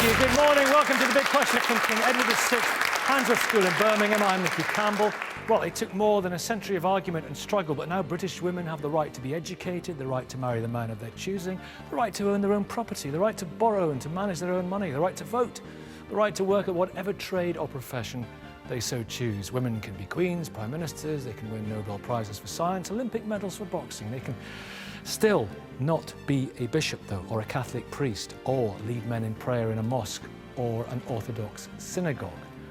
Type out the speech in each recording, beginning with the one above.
you. Good morning. Welcome to The Big Question from King Edward VI Handsworth School in Birmingham. I'm Vicky Campbell. Well, it took more than a century of argument and struggle, but now British women have the right to be educated, the right to marry the man of their choosing, the right to own their own property, the right to borrow and to manage their own money, the right to vote, the right to work at whatever trade or profession they so choose. Women can be queens, prime ministers, they can win Nobel Prizes for science, Olympic medals for boxing. They can still not be a bishop, though, or a Catholic priest, or lead men in prayer in a mosque or an Orthodox synagogue.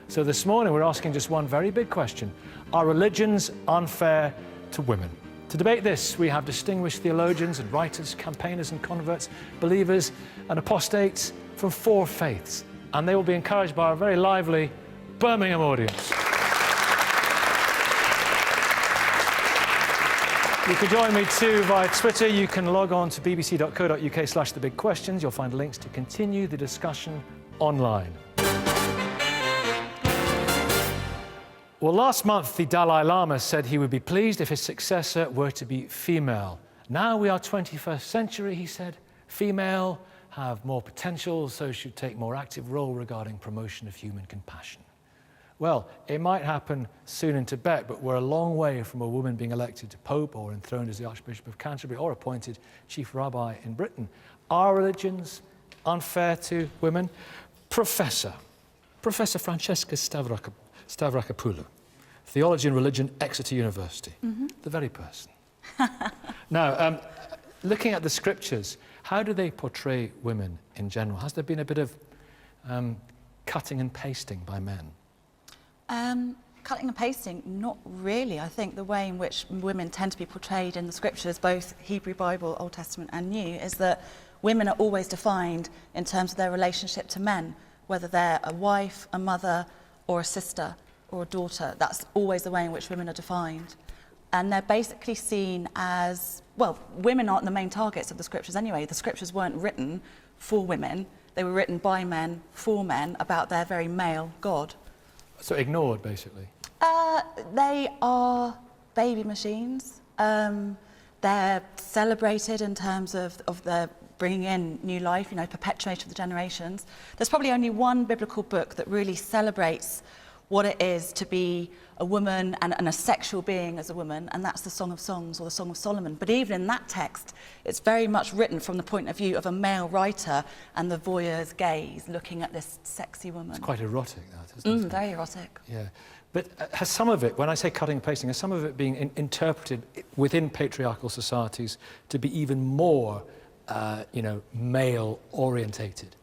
So this morning we're asking just one very big question. Are religions unfair to women? To debate this, we have distinguished theologians and writers, campaigners and converts, believers and apostates from 4 faiths. And they will be encouraged by our very lively Birmingham audience. You can join me too via Twitter. You can log on to bbc.co.uk/thebigquestions. You'll find links to continue the discussion online. Well, last month, the Dalai Lama said he would be pleased if his successor were to be female. Now we are 21st century, he said. Female have more potential, so should take more active role regarding promotion of human compassion. Well, it might happen soon in Tibet, but we're a long way from a woman being elected to Pope or enthroned as the Archbishop of Canterbury or appointed Chief Rabbi in Britain. Are religions unfair to women? Professor Francesca Stavrakopoulou, Theology and Religion, Exeter University. The very person. Now, looking at the scriptures, how do they portray women in general? Has there been a bit of cutting and pasting by men? Cutting and pasting, not really. I think the way in which women tend to be portrayed in the scriptures, both Hebrew Bible, Old Testament and New, is that women are always defined in terms of their relationship to men, whether they're a wife, a mother, or a sister, or a daughter. That's always the way in which women are defined. And they're basically seen as, well, women aren't the main targets of the scriptures anyway. The scriptures weren't written for women. They were written by men, for men, about their very male God. So ignored, basically? They are baby machines. They're celebrated in terms of their bringing in new life, you know, perpetuation of the generations. There's probably only one biblical book that really celebrates what it is to be a woman and a sexual being as a woman, and that's the Song of Songs or the Song of Solomon. But even in that text, it's very much written from the point of view of a male writer and the voyeur's gaze, looking at this sexy woman. It's quite erotic, that, isn't it? Very erotic. Yeah. But has some of it, when I say cutting and pasting, has some of it being interpreted within patriarchal societies to be even more, you know, male-orientated?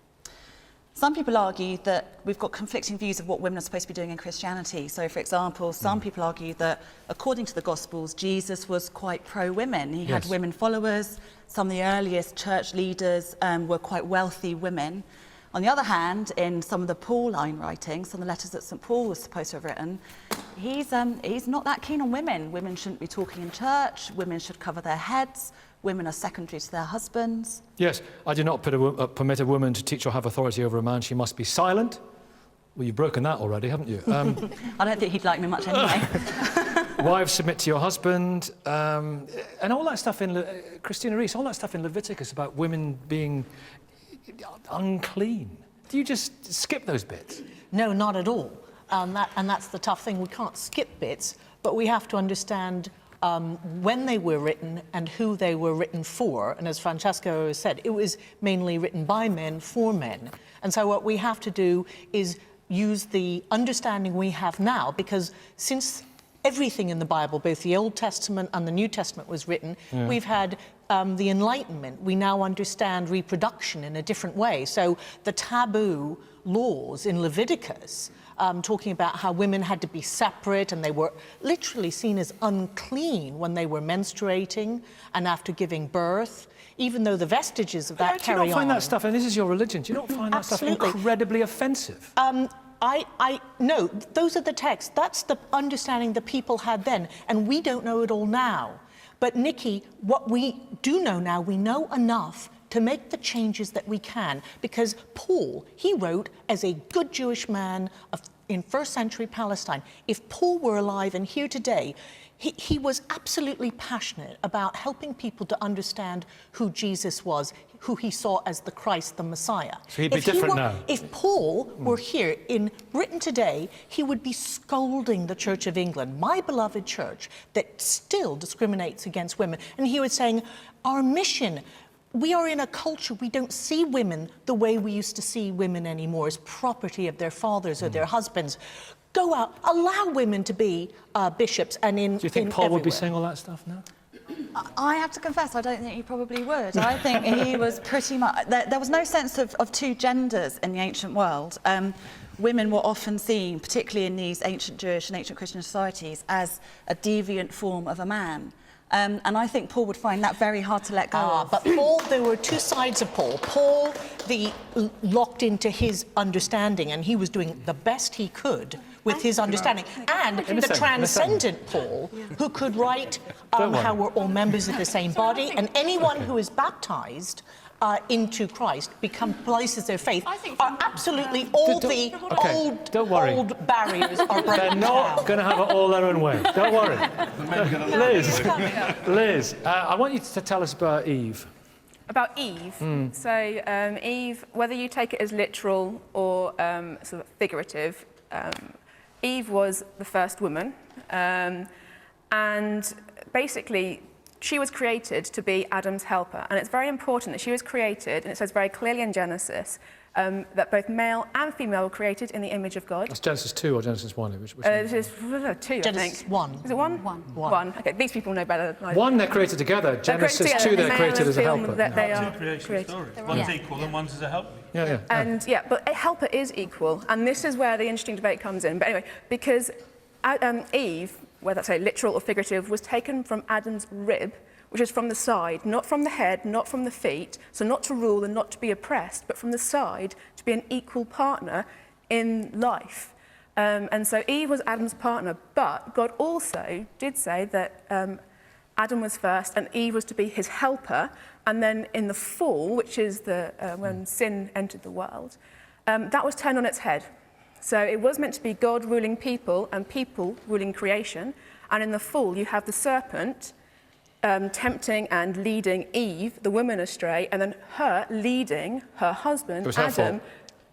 Some people argue that we've got conflicting views of what women are supposed to be doing in Christianity. So, for example, some people argue that, according to the Gospels, Jesus was quite pro-women. He had women followers. Some of the earliest church leaders were quite wealthy women. On the other hand, in some of the Pauline writings, some of the letters that St. Paul was supposed to have written, he's not that keen on women. Women shouldn't be talking in church. Women should cover their heads. Women are secondary to their husbands. Yes, I do not permit a woman to teach or have authority over a man. She must be silent. Well, you've broken that already, haven't you? I don't think he'd like me much anyway. Wives, submit to your husband. And all that stuff in Christina Rees, all that stuff in Leviticus about women being unclean. Do you just skip those bits? No, not at all. And that's the tough thing. We can't skip bits, but we have to understand when they were written and who they were written for. And as Francesco said, it was mainly written by men for men. And so what we have to do is use the understanding we have now, because since everything in the Bible, both the Old Testament and the New Testament, was written, we've had the Enlightenment. We now understand reproduction in a different way. So the taboo laws in Leviticus, talking about how women had to be separate and they were literally seen as unclean when they were menstruating and after giving birth, even though the vestiges of that carry on. Do you not find that stuff, and this is your religion, do you not find that stuff incredibly offensive? No, those are the texts. That's the understanding the people had then, and we don't know it all now. But Nikki, what we do know now, we know enough to make the changes that we can, because Paul, he wrote as a good Jewish man of in first century Palestine, if Paul were alive and here today, he was absolutely passionate about helping people to understand who Jesus was, who he saw as the Christ, the Messiah. So he'd be different now. If Paul were here in Britain today, he would be scolding the Church of England, my beloved church, that still discriminates against women. And he was saying, our mission, we are in a culture, we don't see women the way we used to see women anymore, as property of their fathers or their husbands. Go out, allow women to be bishops and in Do you think Paul would be everywhere. saying all that stuff now? I have to confess, I don't think he probably would. I think he was pretty much... There was no sense of two genders in the ancient world. Women were often seen, particularly in these ancient Jewish and ancient Christian societies, as a deviant form of a man. And I think Paul would find that very hard to let go of. But Paul, there were two sides of Paul. Paul, locked into his understanding, and he was doing the best he could with his understanding. And the transcendent Paul, who could write how we're all members of the same body, and anyone who is baptized into Christ places their faith, are absolutely all the old barriers are broken They're not going to have it all their own way. Don't worry. Liz, I want you to tell us about Eve. About Eve. So Eve, whether you take it as literal or sort of figurative, Eve was the first woman, and basically she was created to be Adam's helper. And it's very important that she was created, and it says very clearly in Genesis, that both male and female were created in the image of God. That's Genesis 2 or Genesis 1? Which This is 2, Genesis I think. 1. Is it 1? 1. Okay, these people know better than I do. 1, they're created together. Genesis 2, they're created as a helper. They are creation created. story. One's equal and one's as a helper. Yeah. And but a helper is equal, and this is where the interesting debate comes in. But anyway, because Eve, whether that's literal or figurative, was taken from Adam's rib, which is from the side, not from the head, not from the feet, so not to rule and not to be oppressed, but from the side to be an equal partner in life. And so Eve was Adam's partner, but God also did say that Adam was first and Eve was to be his helper, and then in the fall, which is when sin entered the world, that was turned on its head. So it was meant to be God ruling people and people ruling creation, and in the fall you have the serpent tempting and leading Eve, the woman, astray, and then her leading her husband, Adam. It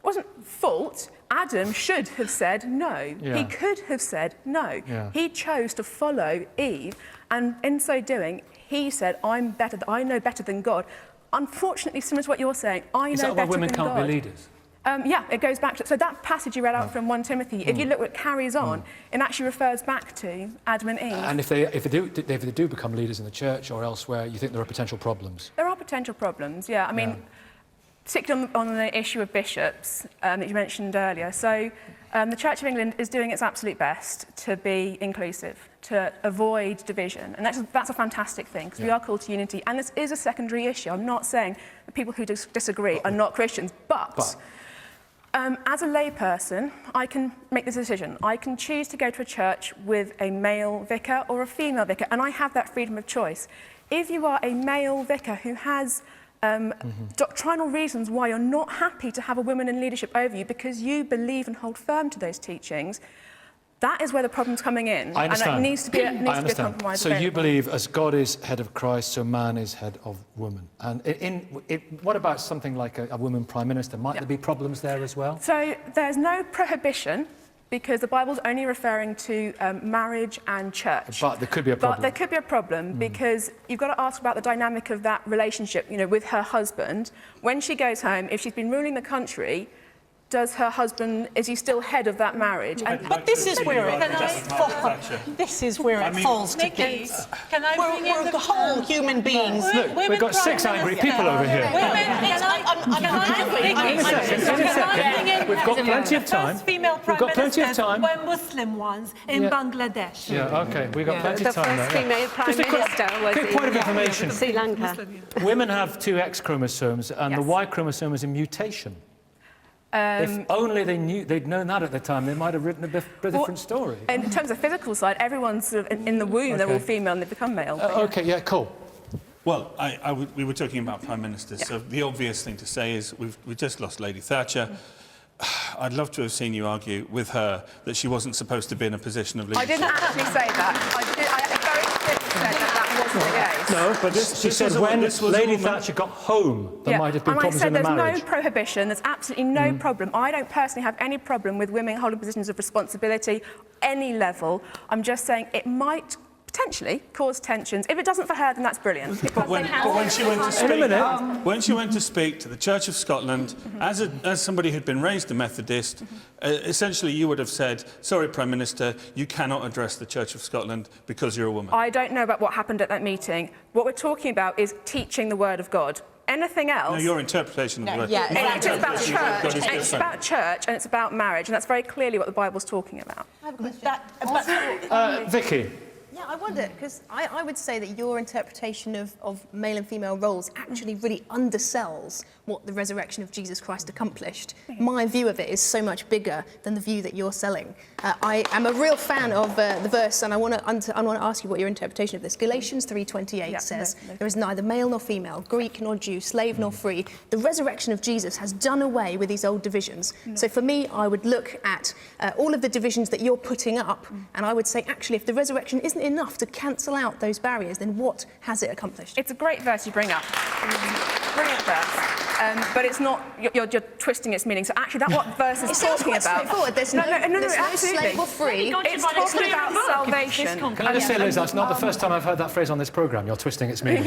wasn't fault. Adam should have said no. Yeah. He could have said no. Yeah. He chose to follow Eve, and in so doing, he said, I know better than God. Unfortunately, similar to what you're saying, I Is know that better why women than can't God. be leaders? Yeah, it goes back to... So that passage you read out from 1 Timothy, if you look what carries on, it actually refers back to Adam and Eve. And if they do become leaders in the church or elsewhere, you think there are potential problems? There are potential problems, yeah. I mean, particularly on the issue of bishops that you mentioned earlier. So the Church of England is doing its absolute best to be inclusive, to avoid division. And that's a fantastic thing, because we are called to unity. And this is a secondary issue. I'm not saying that people who disagree are not Christians, but as a layperson, I can make this decision. I can choose to go to a church with a male vicar or a female vicar, and I have that freedom of choice. If you are a male vicar who has doctrinal reasons why you're not happy to have a woman in leadership over you because you believe and hold firm to those teachings, that is where the problem's coming in. I understand. And it needs to be a compromise. So you believe as God is head of Christ, so man is head of woman. And what about something like a woman prime minister? Might there be problems there as well? So there's no prohibition, because the Bible's only referring to marriage and church. But there could be a problem. But there could be a problem, because you've got to ask about the dynamic of that relationship, with her husband. When she goes home, if she's been ruling the country, is he still head of that marriage? But this is where it falls to bits. We're the whole human beings. Look, we've got 6 angry people over here. We've got plenty of time. We've got plenty of time. Were Muslim ones in Bangladesh. Yeah, OK, we've got plenty of time The first female prime minister was quick point of information. Sri Lanka. Women have 2 X chromosomes, and the Y chromosome is a mutation. If only they'd known that at the time, they might have written a different story. In terms of physical side, everyone's sort of in the womb, they're all female and they become male. OK, yeah, cool. Well, we were talking about prime ministers, so the obvious thing to say is we've just lost Lady Thatcher. I'd love to have seen you argue with her that she wasn't supposed to be in a position of I leadership. didn't actually say that. I very clearly said that wasn't the case. No, but she said when Lady Thatcher got home, there might have been and problems I in said the marriage. there's no prohibition, there's absolutely no problem. I don't personally have any problem with women holding positions of responsibility, any level. I'm just saying it might potentially cause tensions. If it doesn't for her, then that's brilliant. But when she went to speak to the Church of Scotland, as somebody who'd been raised a Methodist, essentially you would have said, sorry, Prime Minister, you cannot address the Church of Scotland because you're a woman. I don't know about what happened at that meeting. What we're talking about is teaching the Word of God. Anything else... No, your interpretation of the word. Yeah, It's about church, and it's about church, and it's about marriage, and that's very clearly what the Bible's talking about. I have a question. Vicky. Yeah, I wonder, because I would say that your interpretation of male and female roles actually really undersells what the resurrection of Jesus Christ accomplished. My view of it is so much bigger than the view that you're selling. I am a real fan of the verse, and I want to ask you what your interpretation of this. Galatians 3:28 says, there is neither male nor female, Greek nor Jew, slave nor free. The resurrection of Jesus has done away with these old divisions. So for me, I would look at all of the divisions that you're putting up, and I would say, actually, if the resurrection isn't enough to cancel out those barriers, then what has it accomplished? It's a great verse you bring up. Brilliant verse. But it's not, you're twisting its meaning. So actually, that's what verse is talking about. Straightforward. There's no slave or free. It's talking about salvation. Can I just say, Liz, that's not the first time I've heard that phrase on this programme. You're twisting its meaning.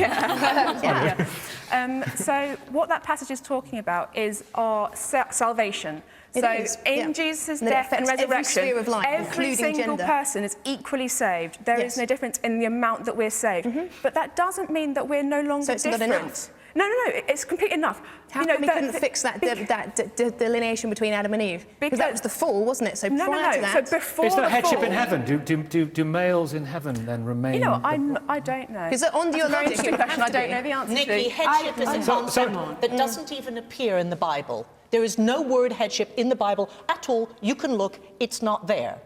So what that passage is talking about is our salvation. In Jesus' death and resurrection, every single person is equally saved. There is no difference in the amount that we're saved. But that doesn't mean that we're no longer different. Not enough? No, it's completely enough. How come we couldn't fix that delineation between Adam and Eve? Because that was the fall, wasn't it? So prior to that... So before is there headship fall, in heaven? Do males in heaven then remain... You know, I don't know. Because on your very interesting question, I don't know the answer to. Nikki, headship is a concept that doesn't even appear in the Bible. There is no word headship in the Bible at all. You can look, it's not there.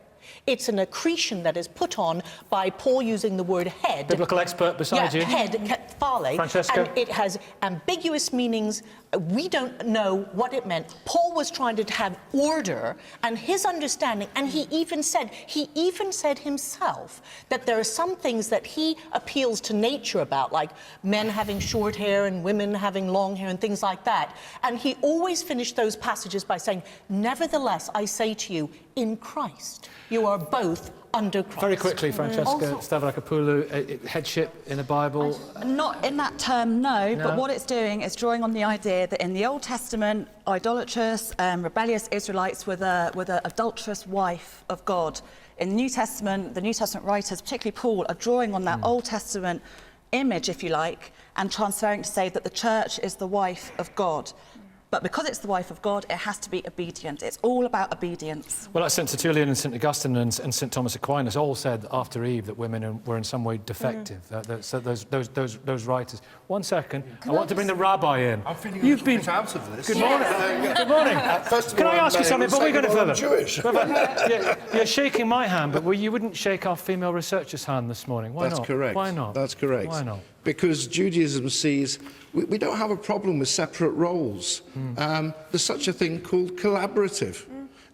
It's an accretion that is put on by Paul using the word head. Biblical expert beside you. Head, phale. Francesca. And it has ambiguous meanings. We don't know what it meant. Paul was trying to have order, and his understanding, and he even said himself that there are some things that he appeals to nature about, like men having short hair and women having long hair and things like that. And he always finished those passages by saying, nevertheless, I say to you, in Christ, you are both under Christ. Very quickly, Francesca Stavrakopoulou, headship in the Bible. Not in that term, no, but what it's doing is drawing on the idea that in the Old Testament, idolatrous, rebellious Israelites were the adulterous wife of God. In the New Testament writers, particularly Paul, are drawing on that Old Testament image, if you like, and transferring to say that the church is the wife of God. But because it's the wife of God, it has to be obedient. It's all about obedience. Well, like St. Tertullian and St. Augustine and St. Thomas Aquinas all said after Eve that women were in some way defective. So those writers. 1 second. I want to bring the rabbi in. I'm feeling You've been out of this. Good morning. Good morning. First of all, can I ask you something? But we're going further. Jewish. You're shaking my hand, but you wouldn't shake our female researcher's hand this morning. Why not? That's correct. Why not? That's correct. Why not? Because Judaism sees we don't have a problem with separate roles. There's such a thing called collaborative.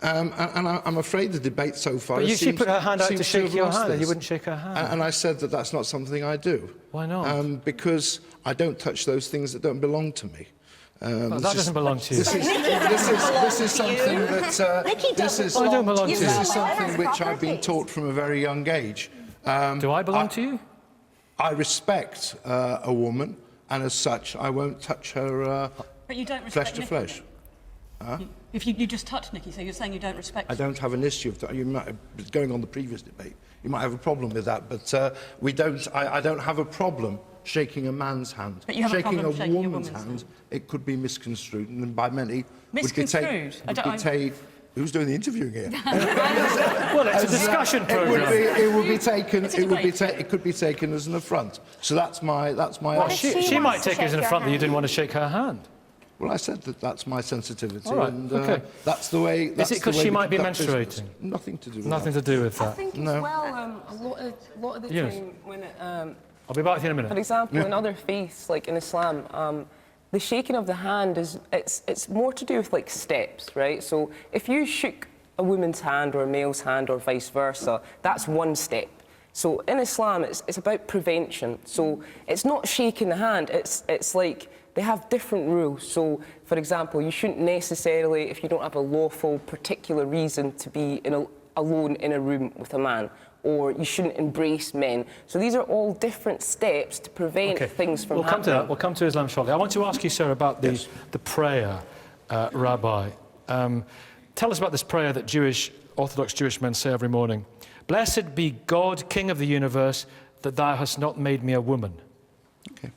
And I'm afraid the debate so far she put her hand out to shake your hand, and you wouldn't shake her hand. And I said that that's not something I do. Why not? Because I don't touch those things that don't belong to me. That doesn't belong to you. This is something that... This is something which I've been taught from a very young age. Do I belong to you? I respect a woman, and as such, I won't touch her But you don't respect flesh to flesh. If you just touched Nikki, so you're saying you don't respect I don't have an issue of that. You might, going on the previous debate, you might have a problem with that, but we don't. I don't have a problem shaking a man's hand. But you have shaking a problem a woman's hand, it could be misconstrued, and by many misconstrued. Who's doing the interviewing here? Well, it's a discussion programme. It would be taken. It could be taken as an affront. So that's my. Well, she might take it as an affront that you didn't want to shake her hand. Well, I said that's my sensitivity, right, and that's the way. Is it because she might be menstruating? Business. Nothing to do with Nothing that. to do with that. I think as well, a lot of the time when it, I'll be back with you in a minute. for example, in other faiths, like in Islam, the shaking of the hand is, it's more to do with like steps, right? So if you shook a woman's hand or a male's hand or vice versa, that's one step. So in Islam, it's about prevention. So it's not shaking the hand, it's like they have different rules. So, for example, you shouldn't necessarily, if you don't have a lawful particular reason to be alone in a room with a man, or you shouldn't embrace men. So these are all different steps to prevent things from happening. Come to that. We'll come to Islam shortly. I want to ask you, sir, about the prayer, Rabbi. Tell us about this prayer that Orthodox Jewish men say every morning. Blessed be God, King of the universe, that thou hast not made me a woman. Okay.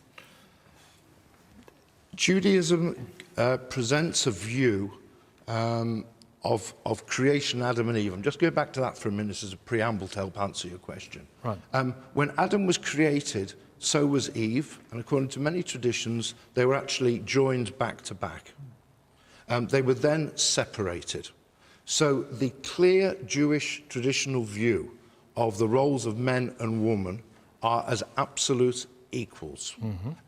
Judaism presents a view of creation, Adam and Eve. I'm just going back to that for a minute as a preamble to help answer your question. Right. When Adam was created, so was Eve, and according to many traditions, they were actually joined back to back. They were then separated. So the clear Jewish traditional view of the roles of men and women are as absolute equals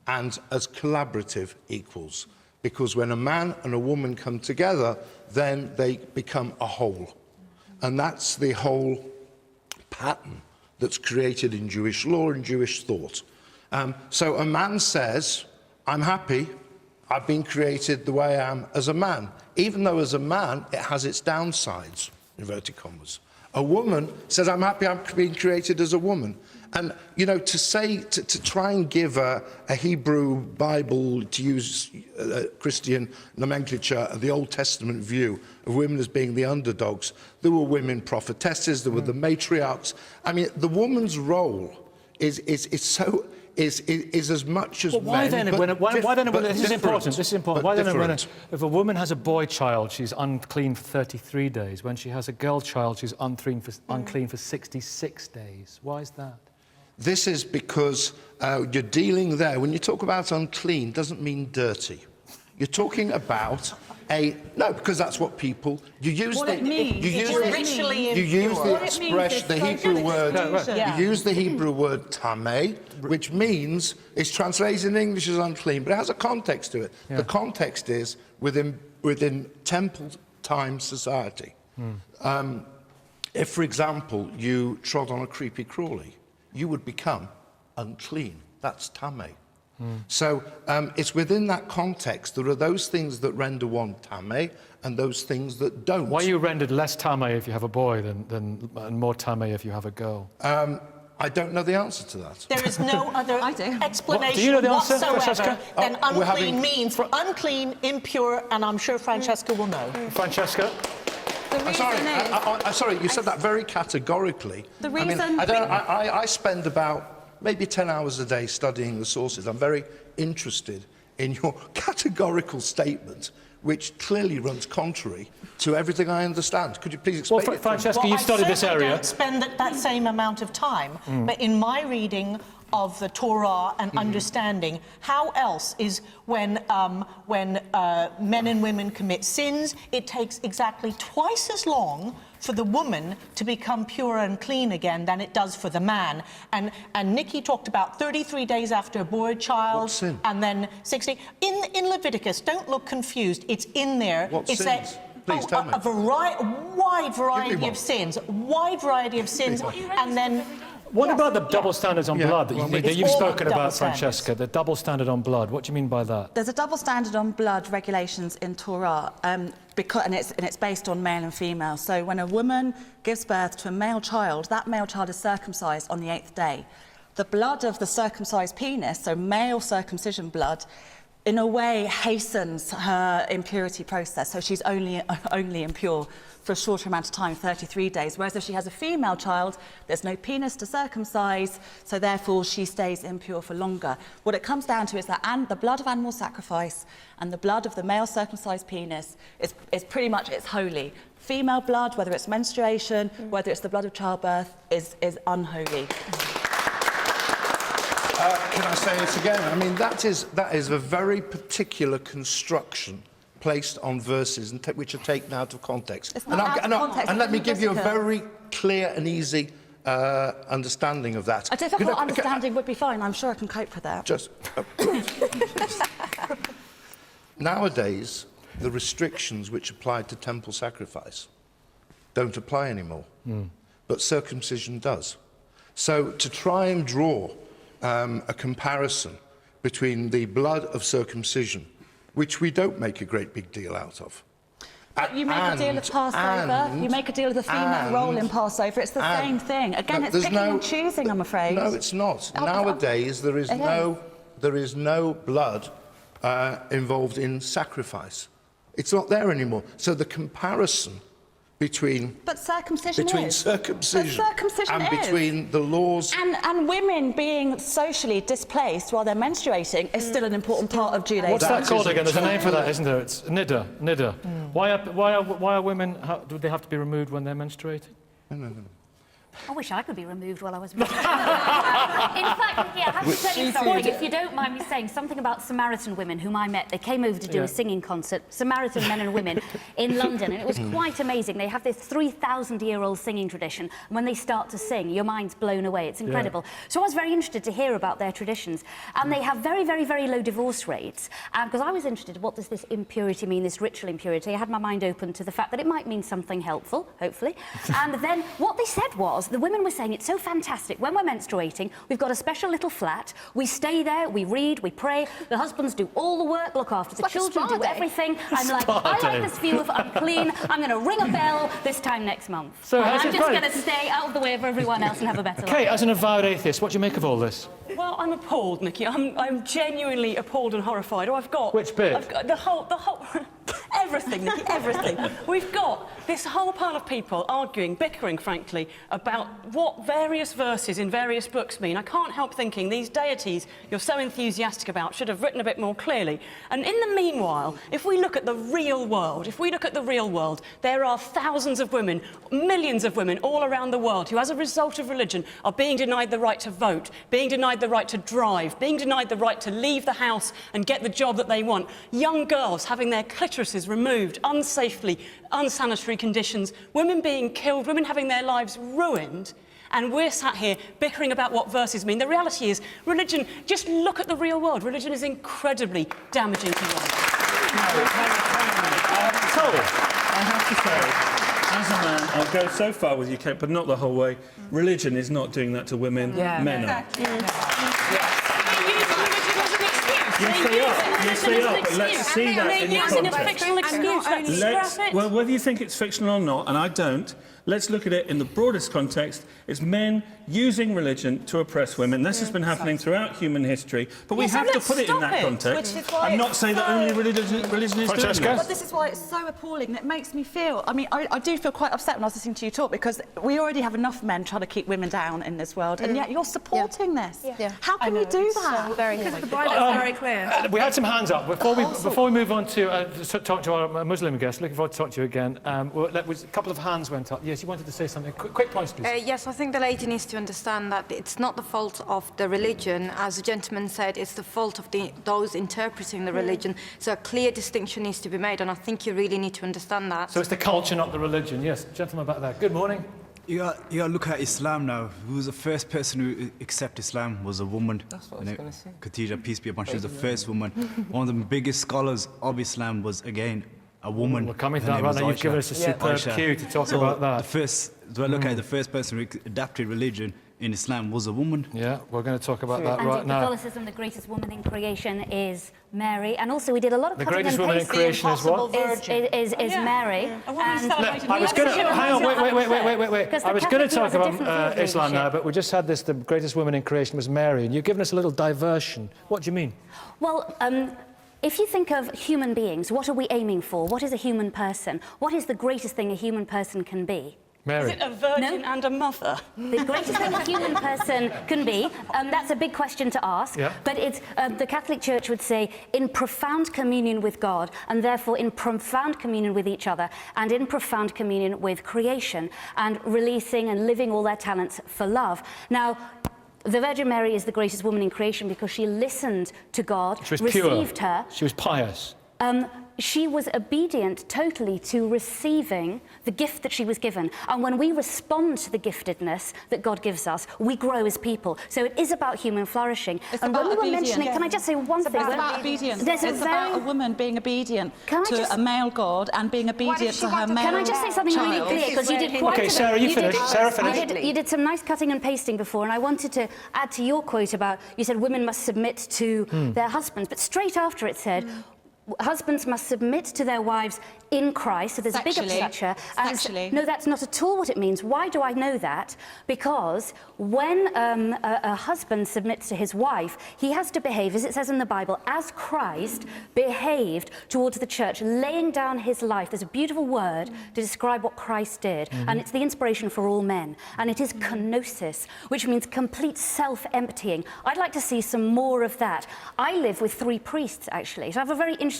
and as collaborative equals, because when a man and a woman come together, then they become a whole. And that's the whole pattern that's created in Jewish law and Jewish thought. So a man says, I'm happy, I've been created the way I am as a man, even though as a man it has its downsides, inverted commas. A woman says, I'm happy I'm being created as a woman. And, you know, to try and give a Hebrew Bible, to use Christian nomenclature, the Old Testament view of women as being the underdogs, there were women prophetesses, there were the matriarchs. I mean, the woman's role is as much as why men, then? Why then? This is important. This is important. Why then? If a woman has a boy child, she's unclean for 33 days. When she has a girl child, she's unclean for 66 days. Why is that? This is because you're dealing there. When you talk about unclean, doesn't mean dirty. You're talking about no, because that's what people you use. What the it means. you use the expression, the Hebrew word. You use the Hebrew word tameh, which means it's translated in English as unclean, but it has a context to it. The context is within temple time society. If, for example, you trod on a creepy crawly, you would become unclean. That's tameh. So it's within that context. There are those things that render one tameh and those things that don't. Why are you rendered less tameh if you have a boy and more tameh if you have a girl? I don't know the answer to that. There is no other explanation do you know the answer, whatsoever Francesca? than unclean means. Unclean, impure, and I'm sure Francesca will know. Francesca? I'm sorry, you said that very categorically. The reason... I spend about maybe 10 hours a day studying the sources. I'm very interested in your categorical statement, which clearly runs contrary to everything I understand. Could you please explain it? Francesca, you've studied this area. I don't spend that same amount of time, but in my reading of the Torah and understanding, how else is when men and women commit sins, it takes exactly twice as long for the woman to become pure and clean again than it does for the man. And Nikki talked about 33 days after a boy child. What sin? And then 60. In Leviticus, don't look confused. It's in there. What it's sins? Please tell me. A wide variety of sins. Wide variety of sins. And then... What about the double standards on blood that you've spoken about, Francesca? The double standard on blood. What do you mean by that? There's a double standard on blood regulations in Torah, and it's based on male and female. So when a woman gives birth to a male child, that male child is circumcised on the 8th day. The blood of the circumcised penis, so male circumcision blood, in a way hastens her impurity process. So she's only impure for a shorter amount of time, 33 days. Whereas if she has a female child, there's no penis to circumcise, so therefore she stays impure for longer. What it comes down to is that the blood of animal sacrifice and the blood of the male circumcised penis is pretty much, it's holy. Female blood, whether it's menstruation, whether it's the blood of childbirth, is unholy. Can I say it again? I mean, that is a very particular construction placed on verses which are taken out of context. It's not out of context. And let me give you a very clear and easy understanding of that. A difficult understanding would be fine. I'm sure I can cope with that. Just... Nowadays, the restrictions which applied to temple sacrifice don't apply anymore, but circumcision does. So to try and draw a comparison between the blood of circumcision, which we don't make a great big deal out of, But you make a deal of Passover, you make a deal of the female role in Passover, it's the same thing. Again, it's picking and choosing, I'm afraid. No, it's not. Nowadays, there is no blood involved in sacrifice. It's not there anymore. So the comparison between circumcision and between the laws and women being socially displaced while they're menstruating is still an important part of Judaism. What's that called again? There's a name for that, isn't there? It's niddah. Why are women? Do they have to be removed when they're menstruating? No. I wish I could be removed while I was menstruating. In fact, Vicky, I have to tell you something, if you don't mind me saying, something about Samaritan women whom I met. They came over to do a singing concert, Samaritan men and women, in London, and it was quite amazing. They have this 3,000-year-old singing tradition, and when they start to sing, your mind's blown away. It's incredible. So I was very interested to hear about their traditions, and they have very, very, very low divorce rates, because I was interested, what does this impurity mean, this ritual impurity? I had my mind open to the fact that it might mean something helpful, hopefully, and then what they said was, the women were saying it's so fantastic. When we're menstruating, we've got a special little flat. We stay there, we read, we pray. The husbands do all the work, look after the children, do everything. I'm like, I like this view of I'm clean. I'm going to ring a bell this time next month. So I'm just going to stay out of the way of everyone else and have a better life. Kate, as an avowed atheist, what do you make of all this? Well, I'm appalled, Nikki. I'm genuinely appalled and horrified. I've got... Which bit? I've got the whole... Everything, Nikki, everything. We've got this whole pile of people arguing, bickering, frankly, about what various verses in various books mean. I can't help thinking these deities you're so enthusiastic about should have written a bit more clearly. And in the meanwhile, if we look at the real world, there are thousands of women, millions of women all around the world who, as a result of religion, are being denied the right to vote, being denied the right to drive, being denied the right to leave the house and get the job that they want. Young girls having their clitorises removed unsafely, unsanitary conditions, women being killed, women having their lives ruined, and we're sat here bickering about what verses mean. The reality is, religion, just look at the real world. Religion is incredibly damaging to women. I have to say, as a man, I'll go so far with you, Kate, but not the whole way. Religion is not doing that to women. Men are. Yes, they are. But let's see that in the context. Well, whether you think it's fictional or not, and I don't, let's look at it in the broadest context. It's men using religion to oppress women. This has been happening throughout human history, but we have to put it in that context and not say that only religion is doing this. But this is why it's so appalling. It makes me feel... I mean, I do feel quite upset when I was listening to you talk, because we already have enough men trying to keep women down in this world, and yet you're supporting this. How can you do that? Because the Bible is very clear. We had some hands up. Before we move on to talk to our Muslim guest, looking forward to talk to you again, a couple of hands went up. Yes, you wanted to say something. Quick points, please. Yes, I think the lady needs to understand that it's not the fault of the religion. As the gentleman said, it's the fault of those interpreting the religion. So a clear distinction needs to be made, and I think you really need to understand that. So it's the culture, not the religion. Yes, gentleman back there. Good morning. You got to look at Islam now. Who was the first person who accepted Islam was a woman. That's what I was going to say. Khadija, peace be upon her, she was the first woman. One of the biggest scholars of Islam was, again, a woman. We're coming to that right now. You've given us a superb cue to talk about that. The first person who adapted religion in Islam was a woman. Yeah, we're going to talk about that right now. Catholicism, the greatest woman in creation is Mary, and also we did a lot of the greatest woman in creation is what? Is Mary. I was going to hang on. Wait. I was going to talk about Islam now, but we just had this. The greatest woman in creation was Mary, and you've given us a little diversion. What do you mean? Well. If you think of human beings, what are we aiming for? What is a human person? What is the greatest thing a human person can be? Mary. Is it a virgin and a mother? The greatest thing a human person can be, that's a big question to ask, but it's, the Catholic Church would say, in profound communion with God, and therefore in profound communion with each other, and in profound communion with creation, and releasing and living all their talents for love. Now, the Virgin Mary is the greatest woman in creation because she listened to God, she was received pure. her. She was pious. she was obedient totally to receiving the gift that she was given. And when we respond to the giftedness that God gives us, we grow as people. So it is about human flourishing. And when we were mentioning, can I just say one thing? It's about obedience. There's It's about a woman being obedient to a male God and being obedient to her male Can I just say something really clear? Because you did quite Okay, Sarah, you finished. Sarah finished. You did some nice cutting and pasting before, and I wanted to add to your quote about, you said women must submit to their husbands, but straight after it said, husbands must submit to their wives in Christ. So there's a bigger picture. And no, that's not at all what it means. Why do I know that? Because when a husband submits to his wife, he has to behave, as it says in the Bible, as Christ behaved towards the church, laying down his life. There's a beautiful word to describe what Christ did, and it's the inspiration for all men. And it is kenosis, which means complete self-emptying. I'd like to see some more of that. I live with 3 priests, actually, so I have a very interesting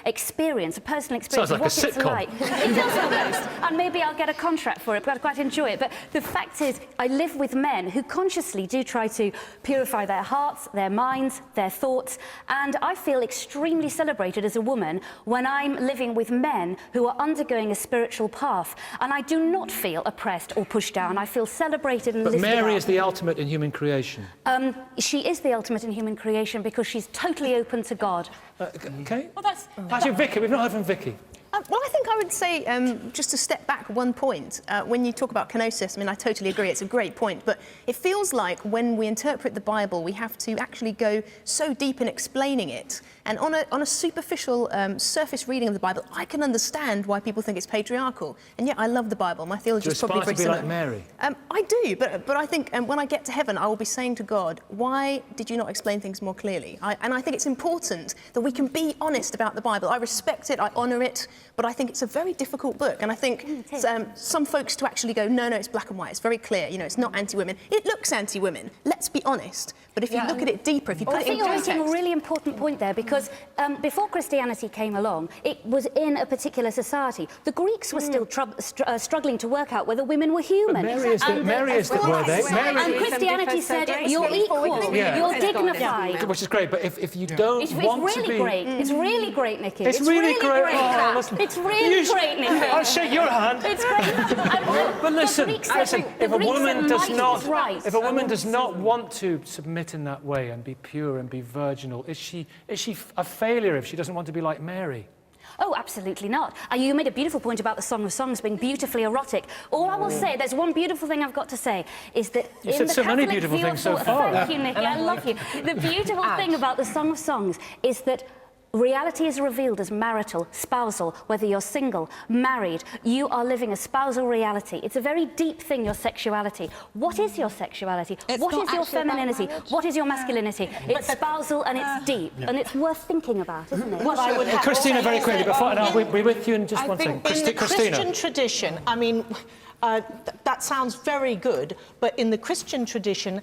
experience, a personal experience of what it's like. It does almost, and maybe I'll get a contract for it, but I'd quite enjoy it. But the fact is, I live with men who consciously do try to purify their hearts, their minds, their thoughts, and I feel extremely celebrated as a woman when I'm living with men who are undergoing a spiritual path, and I do not feel oppressed or pushed down. I feel celebrated and lifted up. But Mary is the ultimate in human creation. She is the ultimate in human creation because she's totally open to God. Okay. Well, that's... Actually, Vicky, we've not heard from Vicky. Well, I think I would say, just to step back one point, when you talk about kenosis, I mean, I totally agree, it's a great point, but it feels like when we interpret the Bible, we have to actually go so deep in explaining it. And on a superficial, surface reading of the Bible, I can understand why people think it's patriarchal. And yet I love the Bible. My theology is probably very similar. Do you aspire to be like Mary? I do, but I think when I get to heaven, I will be saying to God, why did you not explain things more clearly? And I think it's important that we can be honest about the Bible. I respect it, I honour it, but I think it's a very difficult book. And I think some folks to actually go, no, it's black and white, it's very clear, you know, it's not anti-women. It looks anti-women, let's be honest. But if you look at it deeper, if you put it in context... I think you're making a really important point there, because before Christianity came along, it was in a particular society. The Greeks were still struggling to work out whether women were human. But Mary is the were they? And Christianity said, you're equal, you're dignified. Which is great, but if you don't want to be... It's really great, Nikki. It's really great. It's really great, Nikki. I'll shake your hand. It's great. But listen, if a woman does not want to submit in that way and be pure and be virginal, is she a failure if she doesn't want to be like Mary? Oh, absolutely not. You made a beautiful point about the Song of Songs being beautifully erotic. All I will say, there's one beautiful thing I've got to say, is that you said so many beautiful things so far. Thank you, Nikki. I love you. The beautiful thing about the Song of Songs is that reality is revealed as marital, spousal, whether you're single, married, you are living a spousal reality. It's a very deep thing, your sexuality. What is your sexuality? What is your femininity? What is your masculinity? It's spousal and it's deep, and it's worth thinking about, isn't it? What I would have Christina, to say very is quickly, that before we'll be with you in just one second. in the Christina. Christian tradition, I mean, that sounds very good, but in the Christian tradition,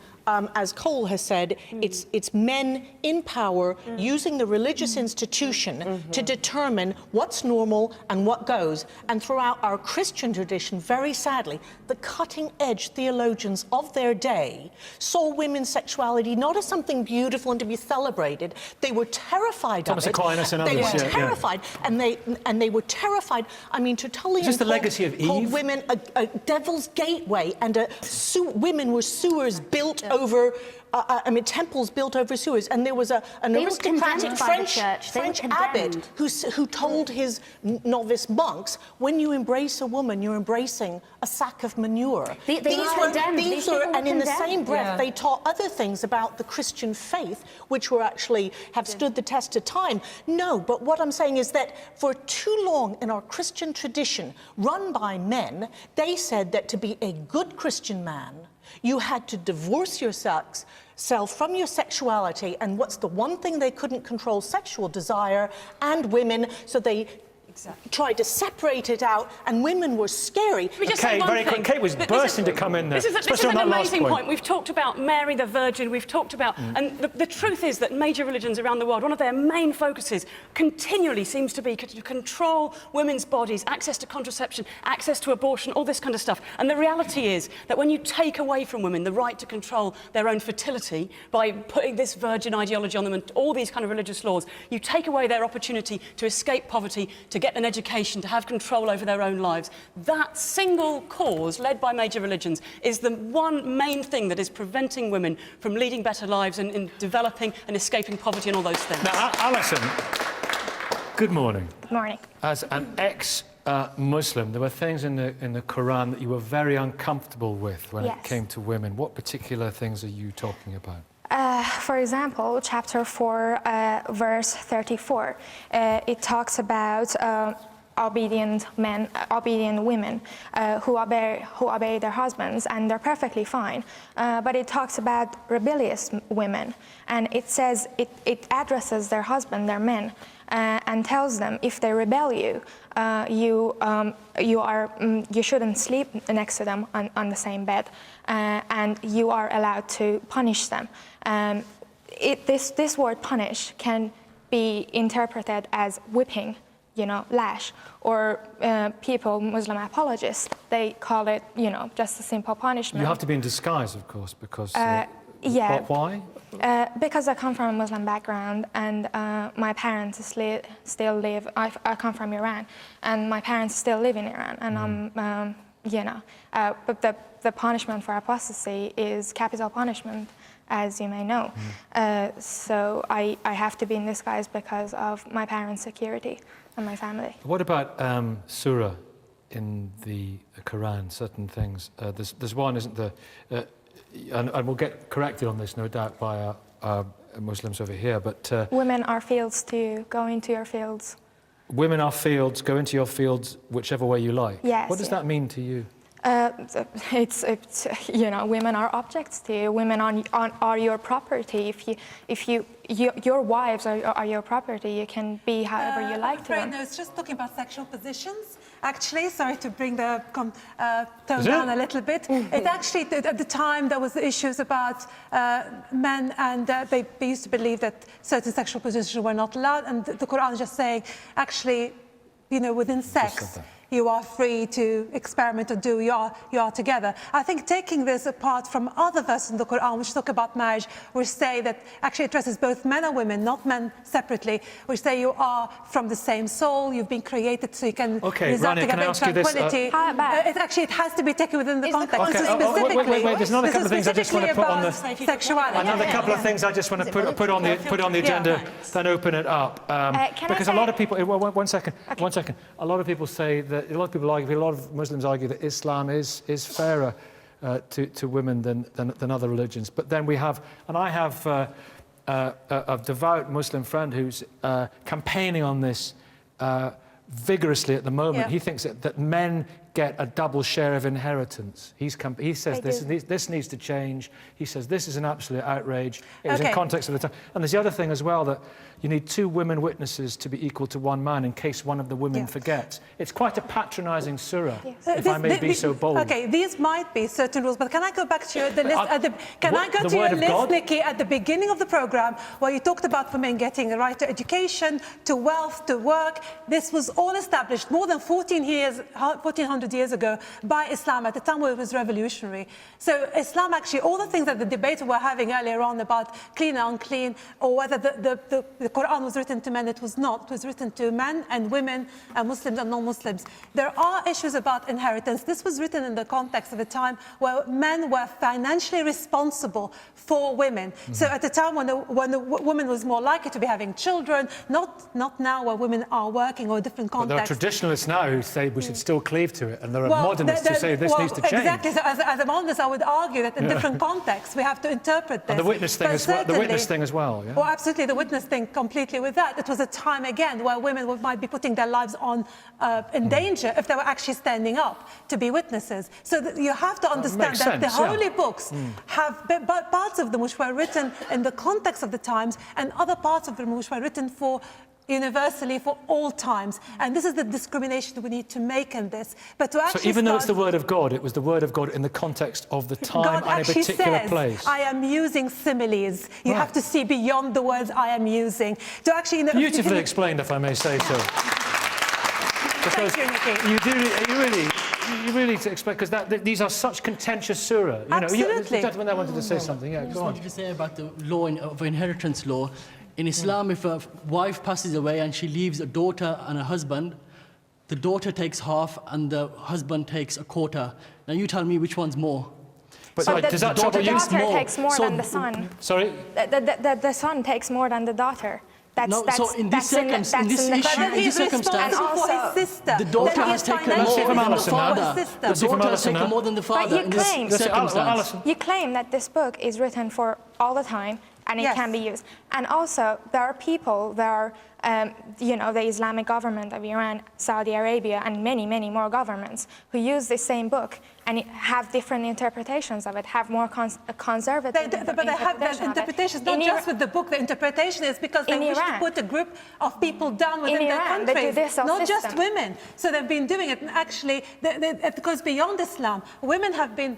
as Cole has said, it's men in power using the religious institution to determine what's normal and what goes. And throughout our Christian tradition, very sadly, the cutting-edge theologians of their day saw women's sexuality not as something beautiful and to be celebrated. They were terrified Thomas of it. Aquinas and others, they were terrified, and they were terrified. I mean, Tertullian Is this the legacy of Eve? called women a devil's gateway, and women were sewers built over. I mean, temples built over sewers, and there was an aristocratic French abbot who told his novice monks, when you embrace a woman, you're embracing a sack of manure. And in the same breath, they taught other things about the Christian faith, which were actually have stood the test of time. No, but what I'm saying is that for too long in our Christian tradition, run by men, they said that to be a good Christian man, you had to divorce yourself from your sexuality, and what's the one thing they couldn't control? Sexual desire and women, so they tried to separate it out, and women were scary. Let me just say one thing. Kate was bursting to come in there. This is an amazing point. We've talked about Mary the Virgin, we've talked about... And the truth is that major religions around the world, one of their main focuses continually seems to be to control women's bodies, access to contraception, access to abortion, all this kind of stuff. And the reality is that when you take away from women the right to control their own fertility by putting this virgin ideology on them and all these kind of religious laws, you take away their opportunity to escape poverty, to get an education, to have control over their own lives. That single cause, led by major religions, is the one main thing that is preventing women from leading better lives and in developing and escaping poverty and all those things. Now, Alison, good morning. Good morning. As an ex-Muslim, there were things in the Quran that you were very uncomfortable with when it came to women. What particular things are you talking about? For example, chapter 4, verse 34, it talks about obedient women who obey their husbands, and they're perfectly fine. But it talks about rebellious women, and it says it addresses their husband, their men, and tells them if they rebel you shouldn't sleep next to them on the same bed, and you are allowed to punish them. This word punish can be interpreted as whipping, lash, or Muslim apologists, they call it, just a simple punishment. You have to be in disguise, of course, because... yeah. Why? Because I come from a Muslim background, and my parents still live... I come from Iran, and my parents still live in Iran, and but the punishment for apostasy is capital punishment, as you may know. So I have to be in disguise because of my parents' security and my family. What about surah in the Quran, certain things? There's one, isn't there? And we'll get corrected on this, no doubt, by our Muslims over here, but... women are fields too. Go into your fields. Women are fields. Go into your fields whichever way you like. Yes. What does that mean to you? It's women are objects to you. Women are your property. Your wives are your property. You can be however you like to them. No, it's just talking about sexual positions. Actually, sorry to bring the tone down a little bit. It actually, at the time, there was issues about men, and they used to believe that certain sexual positions were not allowed, and the Quran is just saying, actually, within sex, you are free to experiment or do, you are together. I think taking this apart from other verses in the Quran which talk about marriage, which say that actually addresses both men and women, not men separately, which say you are from the same soul, you've been created so you can reside together in tranquility. It has to be taken within the context. Wait, there's another couple of things I just want to put on the... sexuality. Another couple of things I just want to put on the agenda, then open it up. Because a lot of people... One second. A lot of people say that... A lot of Muslims argue that Islam is fairer to women than other religions. But then we have... And I have a devout Muslim friend who's campaigning on this vigorously at the moment. He thinks that men get a double share of inheritance. He says this needs to change. He says this is an absolute outrage. It was in context of the time. And there's the other thing as well, that you need 2 women witnesses to be equal to 1 man in case one of the women forgets. It's quite a patronising surah, if I may be so bold. Okay, these might be certain rules, but can I go back to the list? Can I go to your list, Nikki, at the beginning of the programme, where you talked about women getting the right to education, to wealth, to work? This was all established more than 1400 years ago by Islam at the time where it was revolutionary. So Islam actually, all the things that the debate we're having earlier on about clean and unclean, or whether the Quran was written to men, it was not. It was written to men and women and Muslims and non-Muslims. There are issues about inheritance. This was written in the context of a time where men were financially responsible for women. So at a time when the woman was more likely to be having children, not now where women are working or a different context. But there are traditionalists now who say we should still cleave to it, and there are modernists who say this needs to change. Exactly. So as a modernist, I would argue that in different contexts we have to interpret this. And the witness thing as well. Yeah? Well, absolutely, the witness thing completely with that. It was a time again where women might be putting their lives in danger if they were actually standing up to be witnesses. So you have to understand that the holy books have parts of them which were written in the context of the times, and other parts of them which were written for universally for all times. And this is the discrimination that we need to make in this. But to actually so even though it's the Word of God, it was the Word of God in the context of the time God and a particular says, place. I am using similes. You have to see beyond the words I am using. To actually, Beautifully explained, if I may say so. Because you really explain, because these are such contentious surah. You Absolutely. know, the gentleman there wanted to say something. Yeah, I just go on. wanted to say about the law of inheritance law. In Islam, if a wife passes away and she leaves a daughter and a husband, the daughter takes half and the husband takes a quarter. Now you tell me which one's more. But does that the daughter takes more than the son. Sorry? The son takes more than the daughter. So in this circumstance, and also his sister. The daughter has taken more than the father. The daughter has taken more than the father in this circumstance. You claim that this book is written for all the time and it can be used. And also, there are people, you know, the Islamic government of Iran, Saudi Arabia, and many, many more governments who use this same book and have different interpretations of it, have more conservative But they have their interpretations, not just with the book. The interpretation is because they wish to put a group of people down within their countries, not just women. So they've been doing it, and actually, it goes beyond Islam. Women have been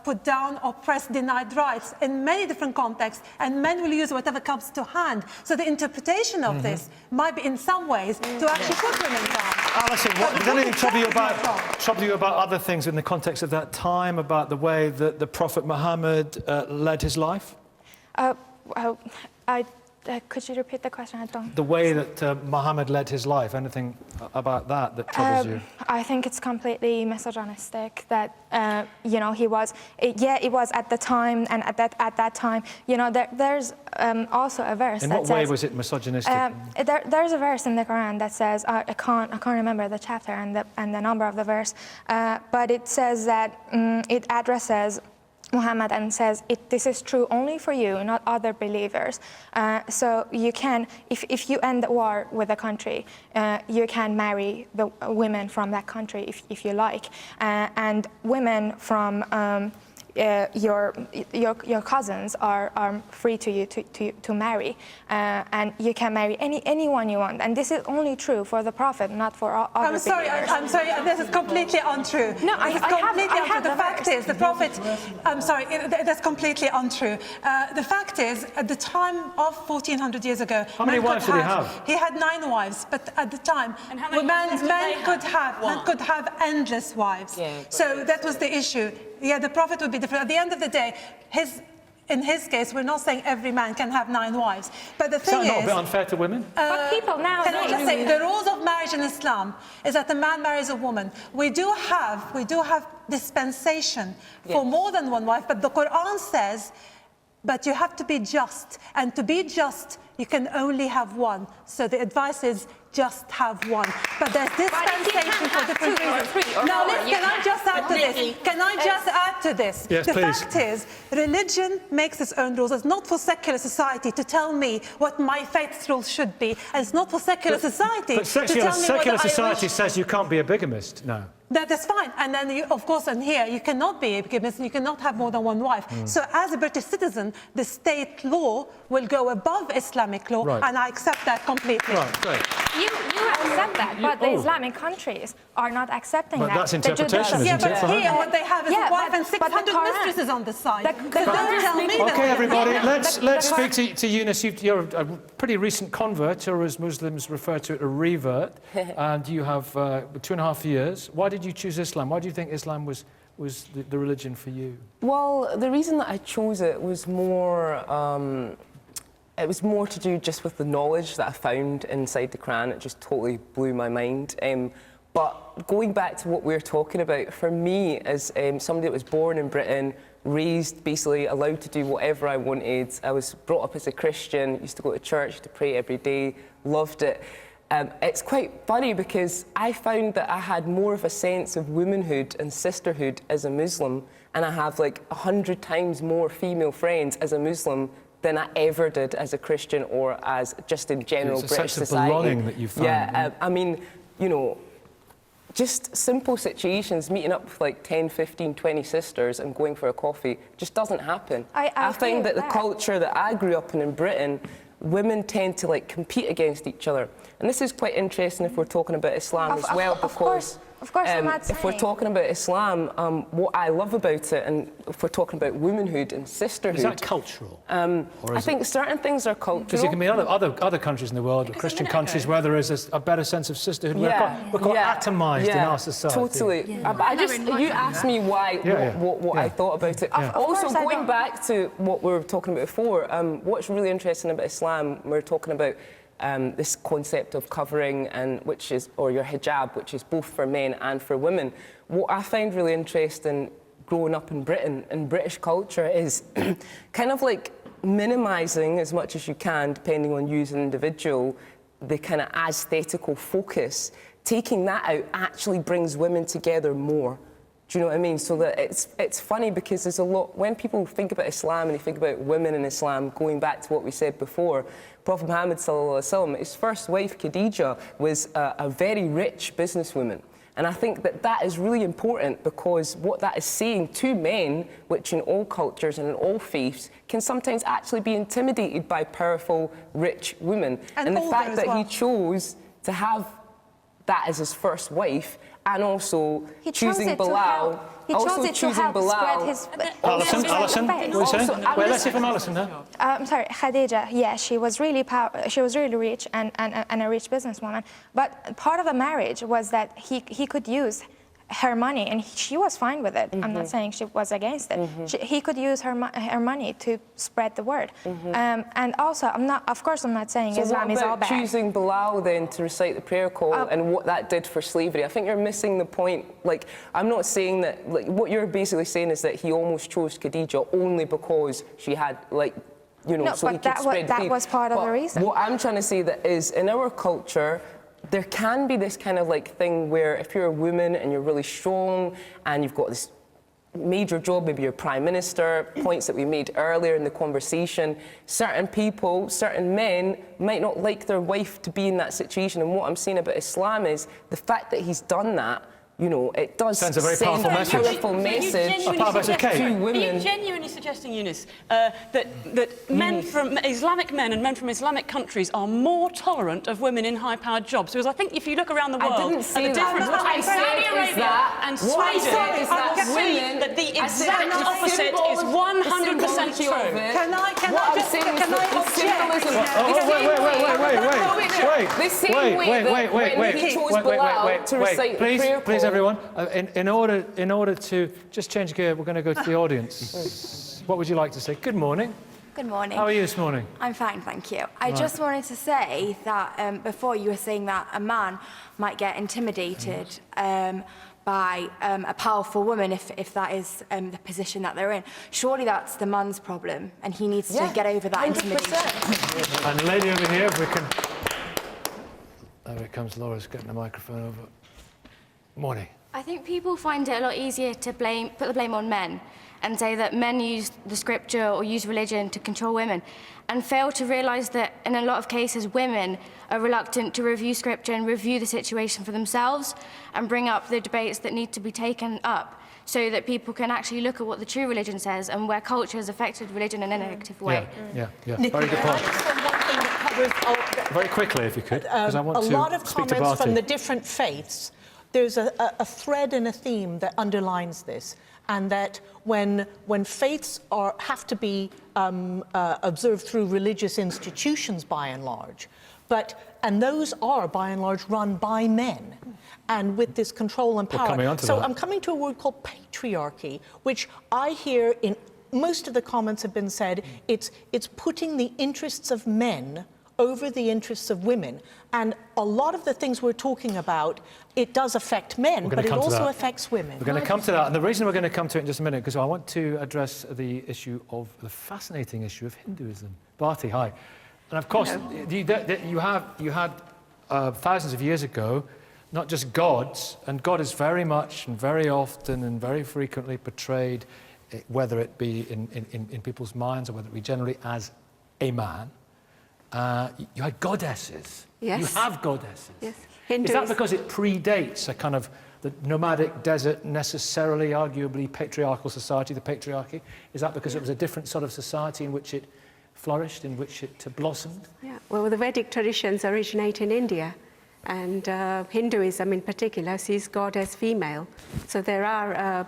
put down, oppressed, denied rights in many different contexts, and men will use whatever comes to hand. So the interpretation of this might be, in some ways, to actually put women down. Alison, does anything trouble you about other things in the context of that time, about the way that the Prophet Muhammad led his life? Could you repeat the question? I don't. The way that Muhammad led his life, anything about that troubles you? I think it's completely misogynistic that, you know, he was, it was at the time, and at that time, you know, there's also a verse in that what says... way was it misogynistic? There's a verse in the Quran that says, I can't remember the chapter and the number of the verse, but it says that it addresses Muhammad and says, this is true only for you, not other believers. So you can, if you end the war with a country, you can marry the women from that country if you like. And women from your cousins are free to you to marry, and you can marry anyone you want. And this is only true for the Prophet, not for other believers. I'm sorry, this is completely untrue. No, this is completely untrue. The fact is, the Prophet, I'm sorry, that's completely untrue. The fact is, at the time of 1400 years ago, how many wives did he have? He had 9 wives, but at the time, men could have endless wives. Yeah, so that was the issue. Yeah, the Prophet would be different. At the end of the day, in his case, we're not saying every man can have 9 wives. But the thing is... Is that not a bit unfair to women? But people now... Can I just say, the rules of marriage in Islam is that a man marries a woman. We do have dispensation for more than 1 wife, but the Quran says, but you have to be just. And to be just, you can only have 1. So the advice is, just have 1. But there's dispensation for different reasons. Now, can I just add to this? Can I just add to this? Yes, the please. fact is, religion makes its own rules. It's not for secular society to tell me what my faith's rules should be. And it's not for secular society to tell me secular what society says you can't be a bigamist now. That's fine. And then, of course, and here, you cannot be a bigamist, and you cannot have more than 1 wife. So as a British citizen, the state law will go above Islamic law, and I accept that completely. Right, great. You accept that, but the Islamic countries are not accepting that. But that's interpretation, isn't it? But here, what they have is a wife and 600 mistresses on the side. So don't tell me that. Okay, everybody, let's speak to Eunice. You're a pretty recent convert, or as Muslims refer to it, a revert, and you have 2.5 years. Why did you choose Islam? Why do you think Islam was the religion for you? Well, the reason that I chose it was more... it was more to do just with the knowledge that I found inside the Quran. It just totally blew my mind. But going back to what we were talking about, for me, as somebody that was born in Britain, raised, basically allowed to do whatever I wanted. I was brought up as a Christian, used to go to church, to pray every day, loved it. It's quite funny because I found that I had more of a sense of womanhood and sisterhood as a Muslim, and I have like 100 times more female friends as a Muslim than I ever did as a Christian or as just in general British society. It's a sense of belonging that you found. Yeah, I mean, you know, just simple situations, meeting up with like 10, 15, 20 sisters and going for a coffee just doesn't happen. I find that the culture that I grew up in Britain, women tend to like compete against each other. And this is quite interesting if we're talking about Islam as well, because of course I'm not if we're saying. talking about Islam, what I love about it, and if we're talking about womanhood and sisterhood... Is that cultural? I think certain things are cultural. Because there can be other countries in the world, Christian countries, where there is a better sense of sisterhood. We're quite atomised in our society. Totally. You asked me why, what I thought about it. Also, going back to what we were talking about before, what's really interesting about Islam, we're talking about this concept of covering, or your hijab, which is both for men and for women. What I find really interesting growing up in Britain, in British culture, is kind of like minimising as much as you can, depending on you as an individual, the kind of aesthetical focus. Taking that out actually brings women together more. Do you know what I mean? So that it's funny because there's a lot, when people think about Islam and they think about women in Islam, going back to what we said before, Prophet Muhammad sallallahu alaihi wasallam, his first wife Khadija was a very rich businesswoman. And I think that is really important, because what that is saying to men, which in all cultures and in all faiths, can sometimes actually be intimidated by powerful, rich women. And the fact that he chose to have that as his first wife, and also choosing Bilal. He chose it to help spread his... Alison, what are you saying? Well, let's hear from Alison now. I'm sorry, Khadija, yeah, she was really rich and a rich businesswoman. But part of the marriage was that he could use her money, and she was fine with it. I'm not saying she was against it. He could use her money to spread the word. And also, of course I'm not saying Islam is all bad. Choosing Bilal then to recite the prayer call and what that did for slavery, I think you're missing the point. Like, I'm not saying that, like, what you're basically saying is that he almost chose Khadija only because she had, like, you know, no, so but he could spread that was part of the reason. What I'm trying to say that is, in our culture, there can be this kind of like thing where if you're a woman and you're really strong and you've got this major job, maybe you're prime minister, points that we made earlier in the conversation, certain people, certain men might not like their wife to be in that situation. And what I'm saying about Islam is the fact that he's done that, you know, it does send a very powerful message. To women. Are you genuinely suggesting, Eunice, that men from Islamic men and men from Islamic countries are more tolerant of women in high-powered jobs? Because I think if you look around the world, I didn't say the difference between Saudi Arabia and Sweden, that the exact opposite is 100% true. Can I object? Please, everyone. In order to just change gear, we're going to go to the audience. What would you like to say? Good morning. Good morning. How are you this morning? I'm fine, thank you. I just wanted to say that before you were saying that a man might get intimidated by a powerful woman if that is the position that they're in. Surely that's the man's problem, and he needs to get over that 100%. intimidation. And the lady over here, if we can... There it comes, Laura's getting the microphone over. Morning. I think people find it a lot easier to put the blame on men and say that men use the scripture or use religion to control women, and fail to realise that in a lot of cases women are reluctant to review scripture and review the situation for themselves and bring up the debates that need to be taken up so that people can actually look at what the true religion says and where culture has affected religion in a negative way. Yeah. Very good point. Very quickly, if you could, because I want to speak to A lot of comments from the different faiths. There's a thread and a theme that underlines this, and that when faiths have to be observed through religious institutions by and large, and those are by and large run by men, and with this control and power. I'm coming to a word called patriarchy, which I hear in most of the comments have been said. It's putting the interests of men over the interests of women. And a lot of the things we're talking about, it does affect men, but it also affects women. We're going to come to that. And the reason we're going to come to it in just a minute, because I want to address the issue of the fascinating issue of Hinduism. Bharti, hi. And of course, you had thousands of years ago, not just gods, and God is very much and very often and very frequently portrayed, whether it be in people's minds or whether it be generally as a man. You had goddesses. Yes. You have goddesses. Yes. Is that because it predates a kind of the nomadic desert, necessarily, arguably, patriarchal society, the patriarchy? Is that because it was a different sort of society in which it flourished, in which it blossomed? Yeah, well, the Vedic traditions originate in India, and Hinduism in particular sees God as female. So there are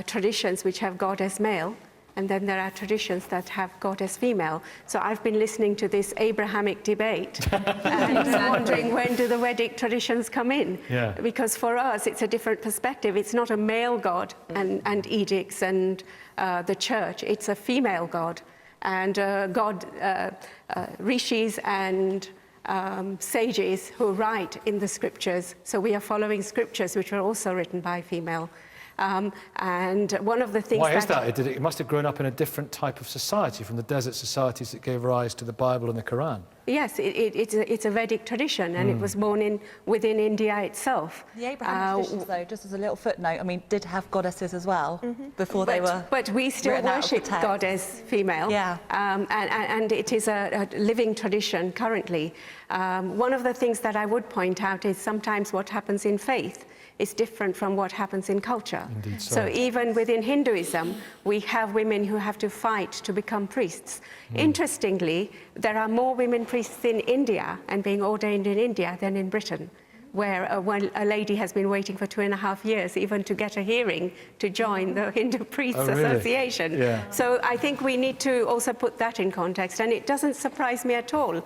traditions which have God as male, and then there are traditions that have God as female. So I've been listening to this Abrahamic debate and wondering, when do the Vedic traditions come in? Yeah. Because for us, it's a different perspective. It's not a male God and edicts and the church. It's a female God. And rishis and sages who write in the scriptures. So we are following scriptures which were also written by female. And one of the things Why is that? It must have grown up in a different type of society from the desert societies that gave rise to the Bible and the Quran. Yes, it's a Vedic tradition, and it was born within India itself. The Abrahamic traditions, though, just as a little footnote, I mean, did have goddesses as well before they were. But we still worship God as female. Yeah. And it is a living tradition currently. One of the things that I would point out is sometimes what happens in faith is different from what happens in culture. Indeed so. So even within Hinduism, we have women who have to fight to become priests. Interestingly, there are more women priests in India and being ordained in India than in Britain, where a lady has been waiting for 2.5 years even to get a hearing to join the Hindu Priests Association. Yeah. So I think we need to also put that in context, and it doesn't surprise me at all,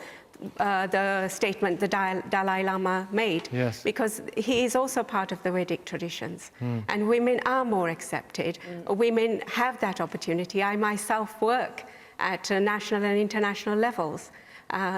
the statement the Dalai Lama made, because he is also part of the Vedic traditions, and women are more accepted. Women have that opportunity. I myself work at national and international levels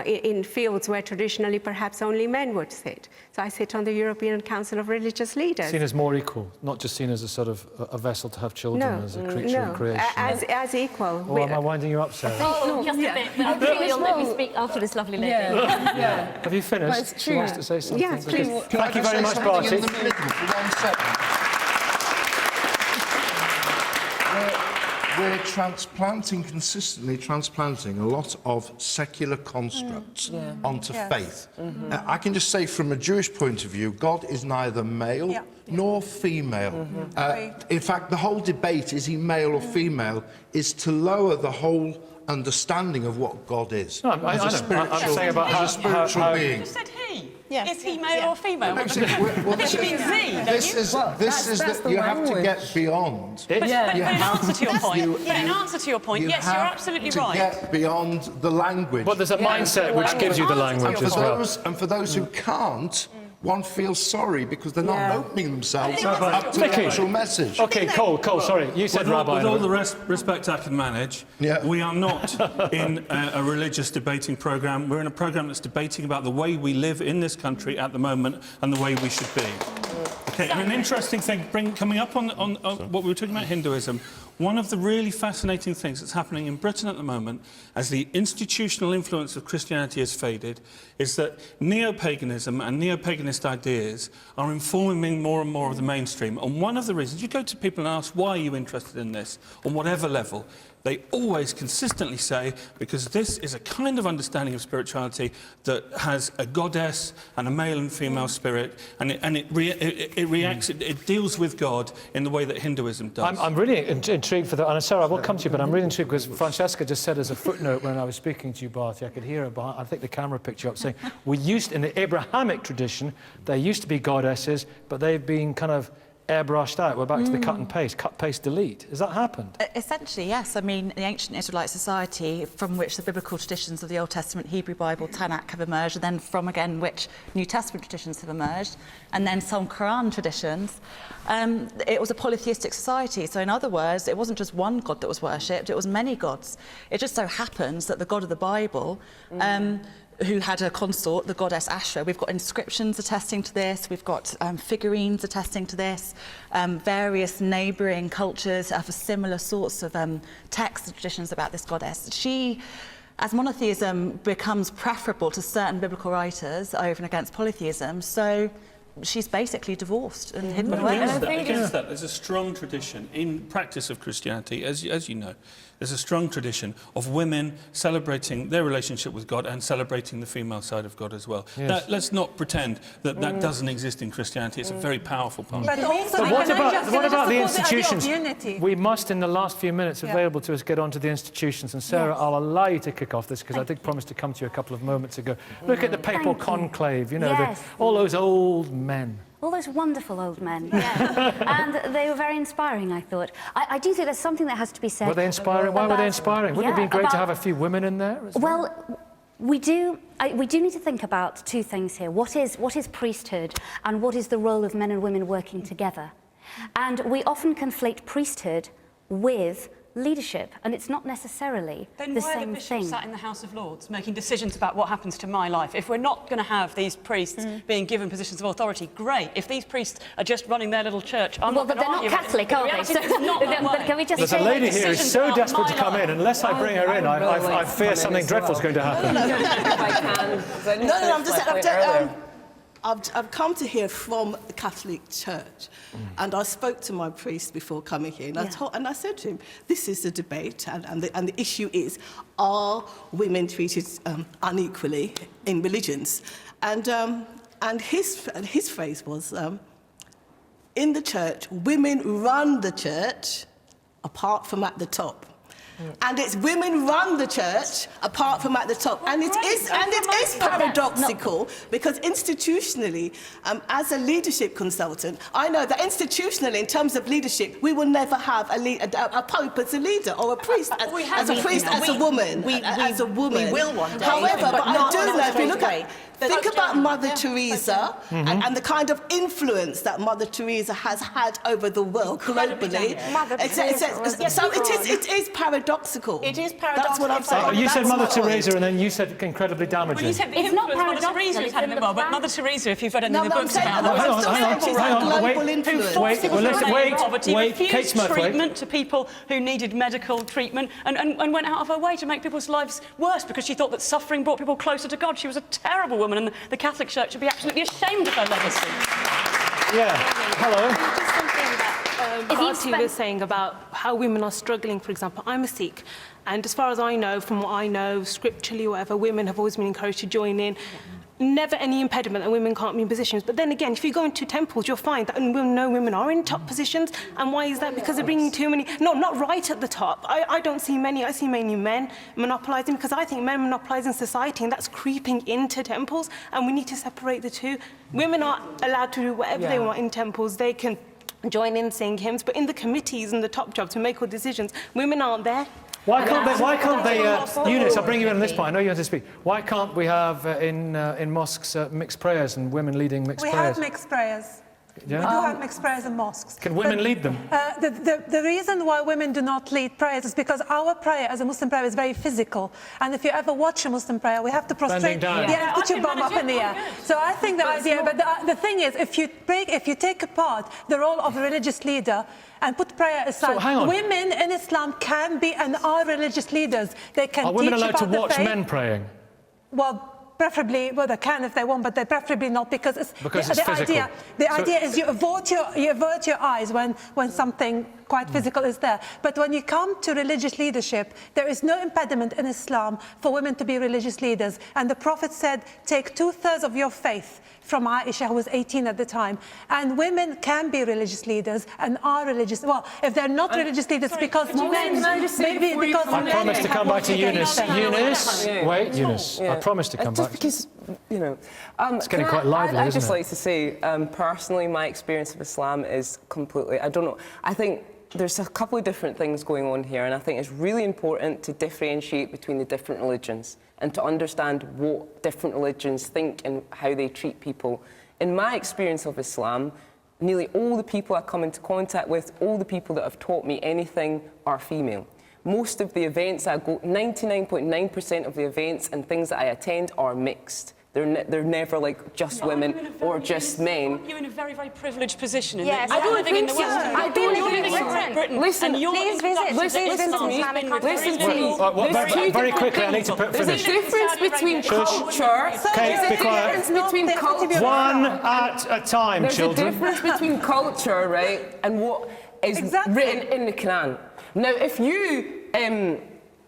in fields where traditionally perhaps only men would sit. So I sit on the European Council of Religious Leaders. Seen as more equal, not just seen as a sort of a vessel to have children, as a creature in creation. As equal. Or am I winding you up, Sarah? Oh, just a bit, but I'm sure you'll let me speak after this lovely lady. Yeah. Have you finished? She wants to say something. Yes, please. Thank you very much, Barty. We're consistently transplanting a lot of secular constructs onto faith. I can just say, from a Jewish point of view, God is neither male nor female. In fact, the whole debate, is he male or female, is to lower the whole understanding of what God is. No, I'm saying about as a spiritual being. You said he. Yes. Is he male or female? Well, You mean Z, you have to get beyond. But in answer to your point, yes, you're absolutely right. You have to get beyond the language. But there's a mindset which gives you the language as well. And for those who can't, one feels sorry because they're not opening themselves up to the actual message. OK, Cole, sorry, you said Rabbi. With all the respect I can manage, we are not in a religious debating programme. We're in a programme that's debating about the way we live in this country at the moment and the way we should be. OK, and an interesting thing, coming up on what we were talking about, Hinduism, one of the really fascinating things that's happening in Britain at the moment, as the institutional influence of Christianity has faded, is that neo-paganism and neo-paganist ideas are informing more and more of the mainstream. And one of the reasons, you go to people and ask, why are you interested in this, on whatever level, they always consistently say, because this is a kind of understanding of spirituality that has a goddess and a male and female spirit, and it deals with God in the way that Hinduism does. I'm really intrigued for that, and Sarah, I will come to you, but I'm really intrigued because Francesca just said as a footnote when I was speaking to you, Barty, I could hear her behind, I think the camera picked you up, saying, in the Abrahamic tradition, there used to be goddesses, but they've been kind of airbrushed out. We're back to the cut, paste, delete. Has that happened? Essentially, yes. I mean, the ancient Israelite society from which the biblical traditions of the Old Testament Hebrew Bible, Tanakh, have emerged, and then from, again, which New Testament traditions have emerged, and then some Quran traditions, it was a polytheistic society. So in other words, it wasn't just one God that was worshipped, it was many gods. It just so happens that the God of the Bible who had a consort, the goddess Ashra. We've got inscriptions attesting to this, we've got figurines attesting to this, various neighbouring cultures have similar sorts of texts and traditions about this goddess. She, as monotheism becomes preferable to certain biblical writers over and against polytheism, so she's basically divorced and hidden But away. against that, there's a strong tradition in practice of Christianity, as you know, there's a strong tradition of women celebrating their relationship with God and celebrating the female side of God as well. Yes. Let's not pretend that that doesn't exist in Christianity. It's a very powerful part. But also, But what about the institutions? Unity? We must, in the last few minutes available to us, get on to the institutions. And Sarah, I'll allow you to kick off this because I did promise to come to you a couple of moments ago. Look at the papal conclave, you know, all those old men. All those wonderful old men, and they were very inspiring, I thought. I do think there's something that has to be said. Were they inspiring? Why were they inspiring? Wouldn't it have been great to have a few women in there as well? Well, we do need to think about two things here. What is priesthood, and what is the role of men and women working together? And we often conflate priesthood with leadership, and it's not necessarily then the why same are the bishops thing. sat in the House of Lords making decisions about what happens to my life? If we're not going to have these priests being given positions of authority, great. If these priests are just running their little church, I'm well, not but they're not Catholic, are they? So, but can we just There's a lady here who's so desperate to come in. Unless I bring her in, I fear something dreadful is going to happen. I'm just... I've come to hear from the Catholic Church, and I spoke to my priest before coming here, and I said to him, this is the debate, and the issue is, are women treated unequally in religions? And his phrase was, in the church, women run the church apart from at the top. And it's women run the church apart from at the top. And it is paradoxical because institutionally, as a leadership consultant, I know that institutionally, in terms of leadership, we will never have a pope as a leader or a priest as a woman. As a woman. We will one day. However, but I do know, if you look way. at... Think about Mother Teresa and the kind of influence that Mother Teresa has had over the world globally. So it is paradoxical. It is paradoxical. That's what I'm saying. You said Mother Teresa and then you said incredibly damaging. Well, you said the influence Mother Teresa has had in the world, but Mother Teresa, if you've read any of the books about her, hang on, who forced poverty, refused treatment to people who needed medical treatment, and went out of her way to make people's lives worse because she thought that suffering brought people closer to God. She was a terrible woman, and the Catholic Church should be absolutely ashamed of her legacy. Yeah. Hello. Just something that Bharti was saying about how women are struggling, for example. I'm a Sikh, and as far as I know, from what I know, scripturally or whatever, women have always been encouraged to join in. Never any impediment that women can't be in positions. But then again, if you go into temples, you'll find that no women are in top positions. And why is that? Because they're bringing too many... No, not right at the top. I don't see many. I see mainly men monopolising, because I think men monopolise in society, and that's creeping into temples, and we need to separate the two. Women are allowed to do whatever they want in temples. They can join in, sing hymns, but in the committees and the top jobs to make all decisions, women aren't there. Why can't they Eunice, I'll bring you in on this point. I know you want to speak. Why can't we have in mosques mixed prayers and women leading mixed prayers? We have mixed prayers. Yeah? We do have mixed prayers in mosques. Can women lead them? The reason why women do not lead prayers is because our prayer as a Muslim prayer is very physical. And if you ever watch a Muslim prayer, we have to prostrate and put your bum up in the air. So I think the idea, but the thing is, if you take apart the role of a religious leader and put prayer aside, women in Islam can be and are religious leaders. They can teach about the faith. Are women allowed to watch men praying? Well, preferably, well, they can if they want, but they preferably not, because it's physical. The idea is you avert your eyes when something quite physical is there. But when you come to religious leadership, there is no impediment in Islam for women to be religious leaders. And the Prophet said, take 2/3 of your faith from Aisha, who was 18 at the time. And women can be religious leaders and are religious. Well, if they're not religious leaders, because men, maybe because I promise to come back to Eunice. Eunice, wait, Eunice. I promise to come back. Just because, you know... it's getting quite lively, I'd isn't just it? like to say, personally, my experience of Islam is completely... I don't know. I think there's a couple of different things going on here, and I think it's really important to differentiate between the different religions and to understand what different religions think and how they treat people. In my experience of Islam, nearly all the people I come into contact with, all the people that have taught me anything are female. Most of the events I go, 99.9% of the events and things that I attend are mixed. They're never like just women or just men. You're in a very, very privileged position. In Yes, that I you're don't living in think the so. Western I world. don't You're living in think Great so. Britain. Listen, and your please visit to me. Listen to me. Very quickly, I need to There's a finish. difference between culture. Kate, There's be a quiet. difference between culture. One at a time, There's children. a difference between culture, right, and what is written in the Quran. Now, if you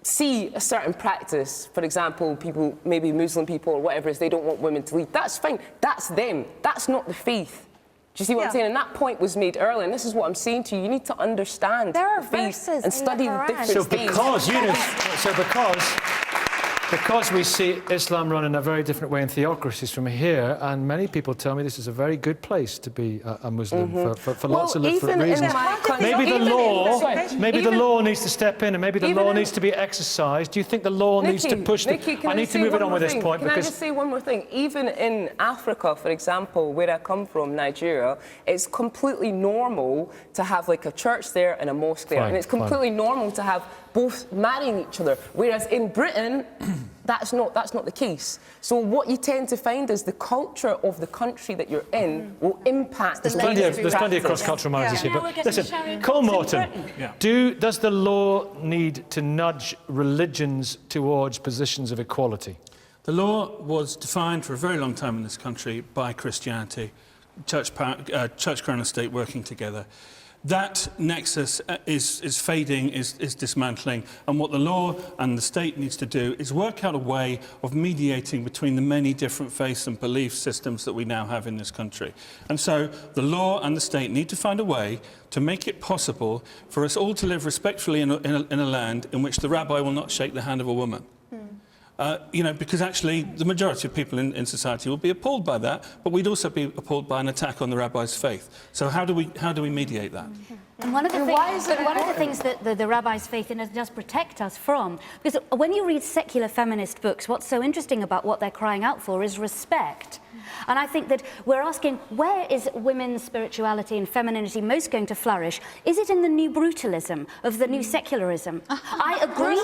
see a certain practice, for example, people, maybe Muslim people or whatever, is they don't want women to lead, that's fine. That's them. That's not the faith. Do you see what I'm saying? And that point was made earlier, and this is what I'm saying to you. You need to understand the faith and study the different because we see Islam run in a very different way in theocracies from here, and many people tell me this is a very good place to be a Muslim for lots of different reasons. Maybe the law needs to step in, and maybe the law needs to be exercised. Do you think the law needs to push I need to move it on with this point. Can I just say one more thing? Even in Africa, for example, where I come from, Nigeria, it's completely normal to have like a church there and a mosque there, and it's completely normal to have both marrying each other. Whereas in Britain, that's not the case. So what you tend to find is the culture of the country that you're in will impact There's plenty of cross-cultural marriages here. But listen, Cole Morton, does the law need to nudge religions towards positions of equality? The law was defined for a very long time in this country by Christianity, church, crown and state working together. That nexus is fading, is dismantling, and what the law and the state needs to do is work out a way of mediating between the many different faiths and belief systems that we now have in this country. And so the law and the state need to find a way to make it possible for us all to live respectfully in a land in which the rabbi will not shake the hand of a woman. You know, because actually the majority of people in society will be appalled by that, but we'd also be appalled by an attack on the rabbi's faith. So how do we mediate that? And one of the things that the rabbi's faith in us does protect us from, because when you read secular feminist books, what's so interesting about what they're crying out for is respect. And I think that we're asking, where is women's spirituality and femininity most going to flourish? Is it in the new brutalism of the new secularism? I agree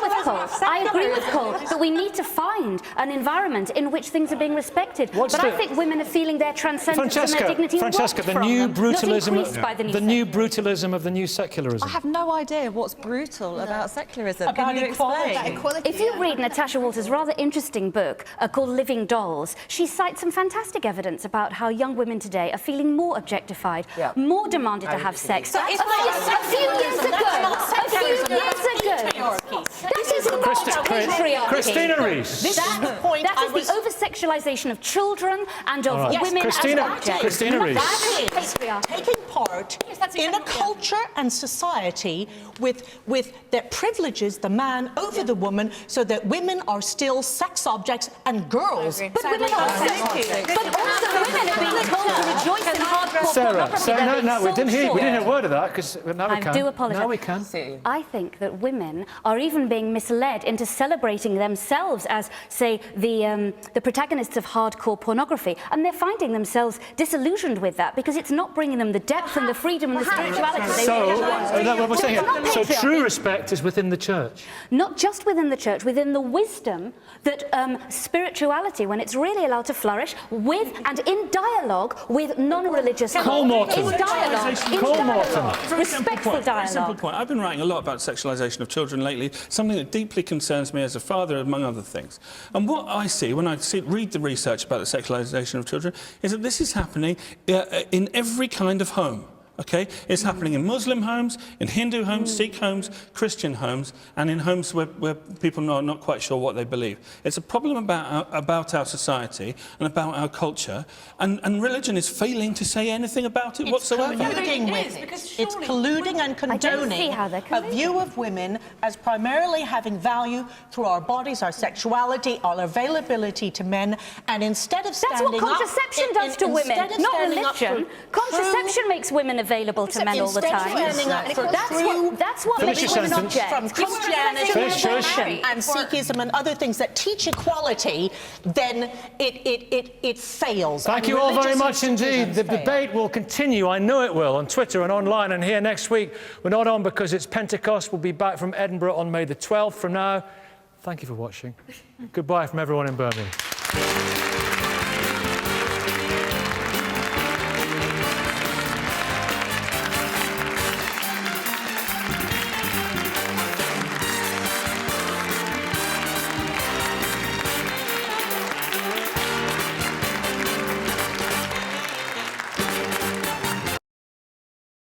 with Cole that we need to find an environment in which things are being respected. I think women are feeling their transcendence and their dignity Francesca, the new brutalism of the new secularism. I have no idea what's brutal about secularism. About Can you explain? equality. If you read Natasha Walter's rather interesting book called Living Dolls, she cites some fantastic evidence about how young women today are feeling more objectified, more demanded to have sex. So a few years ago, that is not patriarchy. Christina Rees. That is the over-sexualization of children and of women as objects. Christina Rees. That is taking part in a culture and society that privileges the man over the woman, so that women are still sex objects and girls. But women are sex objects. But also women are being told to rejoice in hardcore pornography. No, we didn't hear a word of that, because now we can. I do apologise. Now we can. I think that women are even being misled into celebrating themselves as, say, the protagonists of hardcore pornography, and they're finding themselves disillusioned with that because it's not bringing them the depth and the freedom and the spirituality they really want. So true respect is within the church. Not just within the church, within the wisdom that spirituality, when it's really allowed to flourish, with and in dialogue with non-religious Cole Morton. Respectful dialogue. Simple point. I've been writing a lot about sexualisation of children lately, something that deeply concerns me as a father, among other things. And what I see when I read the research about the sexualisation of children is that this is happening in every kind of home. Okay, it's happening in Muslim homes, in Hindu homes, Sikh homes, Christian homes, and in homes where people are not quite sure what they believe. It's a problem about our society and about our culture, and religion is failing to say anything about it whatsoever. It's colluding and condoning a view of women as primarily having value through our bodies, our sexuality, our availability to men, and instead of standing up... That's what contraception does to women, not religion. Contraception makes women available to men all the time. That's what makes women objects. From Christianity and Sikhism and other things that teach equality, then it fails. Thank you all very much indeed. The debate will continue, I know it will, on Twitter and online and here next week. We're not on because it's Pentecost. We'll be back from Edinburgh on May the 12th. From now, thank you for watching. Goodbye from everyone in Birmingham.